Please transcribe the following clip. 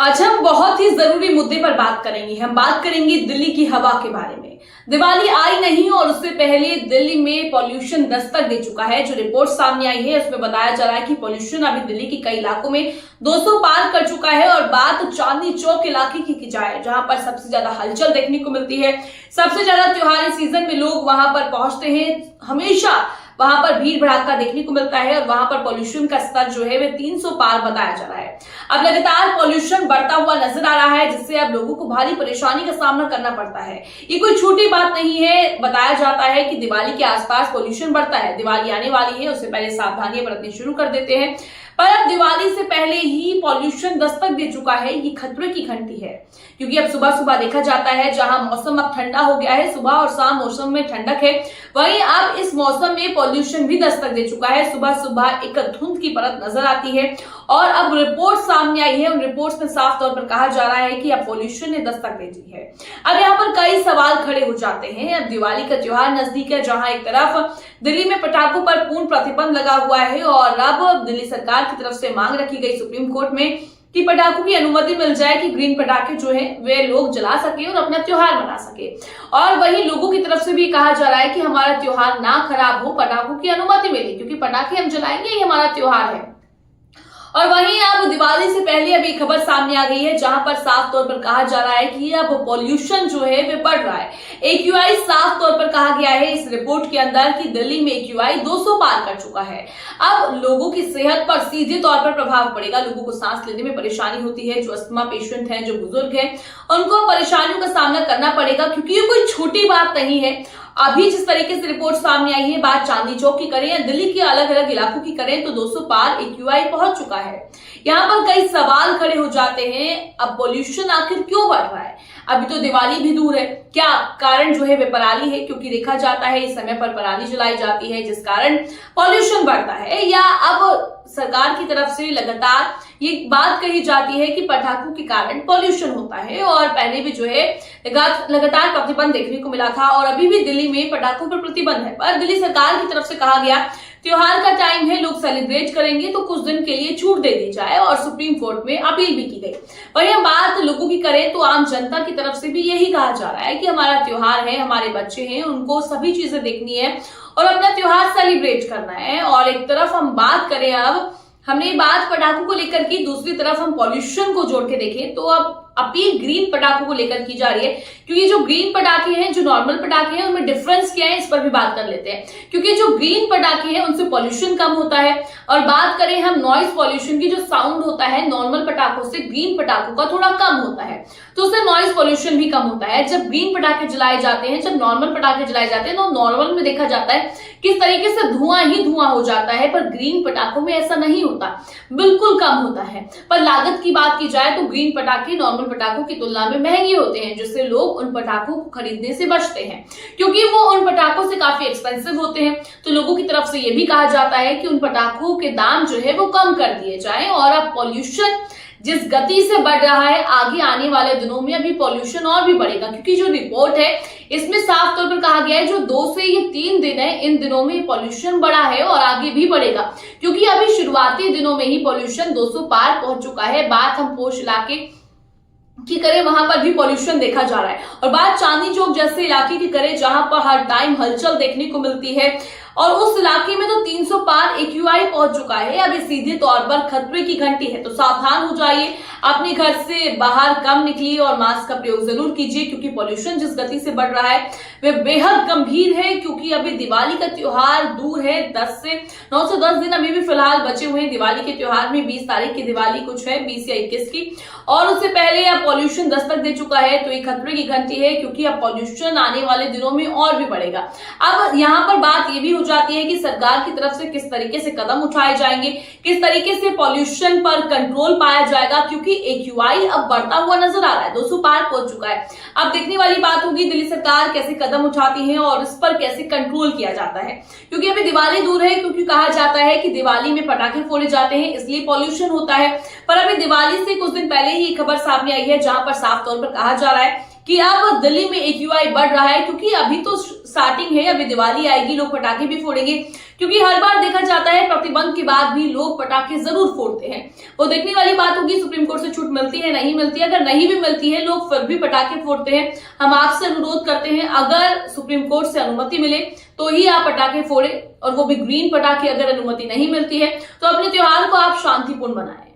आज हम बहुत ही जरूरी मुद्दे पर बात करेंगे। हम बात करेंगे दिल्ली की हवा के बारे में। दिवाली आई नहीं और उससे पहले दिल्ली में पॉल्यूशन दस्तक दे चुका है। जो रिपोर्ट सामने आई है उसमें बताया जा रहा है कि पॉल्यूशन अभी दिल्ली के कई इलाकों में 200 पार कर चुका है। और बात चांदनी चौक इलाके की जाए, जहां पर सबसे ज्यादा हलचल देखने को मिलती है, सबसे ज्यादा त्योहारी सीजन में लोग वहां पर पहुंचते हैं, हमेशा वहां पर भीड़ भड़ाका देखने को मिलता है और वहां पर पॉल्यूशन का स्तर जो है वह 300 पार बताया जा रहा है। अब लगातार पॉल्यूशन बढ़ता हुआ नजर आ रहा है, जिससे अब लोगों को भारी परेशानी का सामना करना पड़ता है। ये कोई छोटी बात नहीं है। बताया जाता है कि दिवाली के आसपास पॉल्यूशन बढ़ता है। दिवाली आने वाली है, उससे पहले सावधानियां बरतनी शुरू कर देते हैं, पर अब दिवाली से पहले ही पॉल्यूशन दस्तक दे चुका है। ये खतरे की घंटी है, क्योंकि अब सुबह सुबह देखा जाता है, जहां मौसम अब ठंडा हो गया है, सुबह और शाम मौसम में ठंडक है, वहीं अब इस मौसम में पॉल्यूशन भी दस्तक दे चुका है। सुबह सुबह एक धुंध की परत नजर आती है और अब रिपोर्ट सामने आई है। उन रिपोर्ट्स में साफ तौर पर कहा जा रहा है कि अब पॉल्यूशन ने दस्तक दे दी है। अब यहाँ पर कई सवाल खड़े हो जाते हैं। अब दिवाली का त्योहार नजदीक है, जहां एक तरफ दिल्ली में पटाखों पर पूर्ण प्रतिबंध लगा हुआ है और अब दिल्ली सरकार की तरफ से मांग रखी गई सुप्रीम कोर्ट में कि पटाखों की अनुमति मिल जाए कि ग्रीन पटाखे जो है वे लोग जला सके और अपना त्योहार मना सके। और वही लोगों की तरफ से भी कहा जा रहा है कि हमारा त्योहार ना खराब हो, पटाखों की अनुमति मिले, क्योंकि पटाखे हम जलाएंगे, ये हमारा त्योहार है। और वहीं अब दिवाली से पहले अभी खबर सामने आ गई है, जहां पर साफ तौर पर कहा जा रहा है कि अब पॉल्यूशन जो है वे बढ़ रहा है। AQI साफ तौर पर कहा गया है इस रिपोर्ट के अंदर कि दिल्ली में AQI 200 पार कर चुका है। अब लोगों की सेहत पर सीधे तौर पर प्रभाव पड़ेगा। लोगों को सांस लेने में परेशानी होती है, जो अस्थमा पेशेंट हैं, जो बुजुर्ग हैं, उनको परेशानियों का सामना करना पड़ेगा, क्योंकि ये कोई छोटी बात नहीं है। अभी जिस तरीके से रिपोर्ट सामने आई है, बात चांदनी चौक की करें या दिल्ली के अलग अलग इलाकों की करें, तो 200 पार AQI पहुंच चुका है। यहाँ पर कई सवाल खड़े हो जाते हैं। अब पॉल्यूशन आखिर क्यों बढ़ रहा है? अभी तो दिवाली भी दूर है। क्या कारण जो है वे पराली है? क्योंकि देखा जाता है इस समय पर पराली जलाई जाती है, जिस कारण पॉल्यूशन बढ़ता है। या अब सरकार की तरफ से लगातार ये बात कही जाती है कि पटाखों के कारण पॉल्यूशन होता है, और पहले भी जो है लगातार प्रतिबंध देखने को मिला था और अभी भी दिल्ली में पटाखों पर प्रतिबंध है। पर दिल्ली सरकार की तरफ से कहा गया त्योहार का टाइम है, लोग सेलिब्रेट करेंगे तो कुछ दिन के लिए छूट दे दी जाए, और सुप्रीम कोर्ट में अपील भी की गई। वहीं हम बात लोगों की करें तो आम जनता की तरफ से भी यही कहा जा रहा है कि हमारा त्योहार है, हमारे बच्चे हैं, उनको सभी चीजें देखनी है और अपना त्योहार सेलिब्रेट करना है। और एक तरफ हम बात करें, अब हमने बात पटाखों को लेकर की, दूसरी तरफ हम पॉल्यूशन को जोड़ के देखें तो अब अपील ग्रीन पटाखों को लेकर की जा रही है। क्योंकि जो ग्रीन पटाखे हैं, जो नॉर्मल पटाखे हैं, उनमें डिफरेंस क्या है, इस पर भी बात कर लेते हैं। क्योंकि जो ग्रीन पटाखे हैं उनसे पॉल्यूशन कम होता है। और बात करें हम नॉइज पॉल्यूशन की, जो साउंड होता है नॉर्मल पटाखों से ग्रीन पटाखों का थोड़ा कम होता है, तो उससे नॉइज पॉल्यूशन भी कम होता है। जब ग्रीन पटाखे जलाए जाते हैं, जब नॉर्मल पटाखे जलाए जाते हैं, तो नॉर्मल में देखा जाता है किस तरीके से धुआं ही धुआं हो जाता है, पर ग्रीन पटाखों में ऐसा नहीं होता, बिल्कुल कम होता है। पर लागत की बात की जाए तो ग्रीन पटाखे नॉर्मल पटाखों की तुलना में महंगे होते हैं, जिससे लोग उन पटाखों को खरीदने से बचते हैं, क्योंकि वो उन पटाखों से काफी एक्सपेंसिव होते हैं। तो लोगों की तरफ से यह भी कहा जाता है कि उन पटाखों के दाम जो है वो कम कर दिए जाएं। और अब पॉल्यूशन जिस गति से बढ़ रहा है, आगे आने वाले दिनों में अभी पॉल्यूशन और भी बढ़ेगा, क्योंकि जो रिपोर्ट है इसमें साफ तौर पर कहा गया है जो 2 से ये 3 दिन है, इन दिनों में पॉल्यूशन बढ़ा है और आगे भी बढ़ेगा, क्योंकि अभी शुरुआती दिनों में ही पॉल्यूशन 200 पार पहुंच चुका है। बात हम पोश इलाके की करें, वहां पर भी पॉल्यूशन देखा जा रहा है। और बात चांदनी चौक जैसे इलाके की करें, जहां पर हर टाइम हलचल देखने को मिलती है, और उस इलाके में तो 300 पार AQI पहुंच चुका है। अब ये सीधे तौर पर खतरे की घंटी है। तो सावधान हो जाइए, अपने घर से बाहर कम निकलिए और मास्क का प्रयोग जरूर कीजिए, क्योंकि पॉल्यूशन जिस गति से बढ़ रहा है वे बेहद गंभीर है। क्योंकि अभी दिवाली का त्योहार दूर है, 9 से 10 दिन अभी भी फिलहाल बचे हुए हैं दिवाली के त्योहार में। 20 तारीख की दिवाली कुछ है, 20 या 21 की, और उससे पहले अब पॉल्यूशन दस्तक दे चुका है। तो ये खतरे की घंटी है, क्योंकि अब पॉल्यूशन आने वाले दिनों में और भी बढ़ेगा। अब यहाँ पर बात ये भी हो जाती है कि सरकार की तरफ से किस तरीके से कदम उठाए जाएंगे, किस तरीके से पॉल्यूशन पर कंट्रोल पाया जाएगा, क्योंकि AQI अब बढ़ता हुआ नजर आ रहा है, 200 पार पहुंच चुका है। अब देखने वाली बात होगी दिल्ली सरकार कैसे कदम उठाती है और इस पर कैसे कंट्रोल किया जाता है। क्योंकि अभी दिवाली दूर है, क्योंकि कहा जाता है कि दिवाली में पटाखे फोड़े जाते हैं, इसलिए पॉल्यूशन होता है। पर अभी दिवाली से कुछ दिन पहले ही खबर सामने आई है, जहां पर साफ तौर पर कहा जा रहा है कि अब दिल्ली में AQI बढ़ रहा है, क्योंकि अभी तो स्टार्टिंग है, अभी दिवाली आएगी, लोग पटाखे भी फोड़ेंगे, क्योंकि हर बार देखा जाता है प्रतिबंध के बाद भी लोग पटाखे जरूर फोड़ते हैं। वो देखने वाली बात होगी सुप्रीम कोर्ट से छूट मिलती है, नहीं मिलती है। अगर नहीं भी मिलती है, लोग फिर भी पटाखे फोड़ते हैं। हम आपसे अनुरोध करते हैं, अगर सुप्रीम कोर्ट से अनुमति मिले तो ही आप पटाखे फोड़े, और वो भी ग्रीन पटाखे। अगर अनुमति नहीं मिलती है तो अपने त्योहार को आप शांतिपूर्ण बनाएं।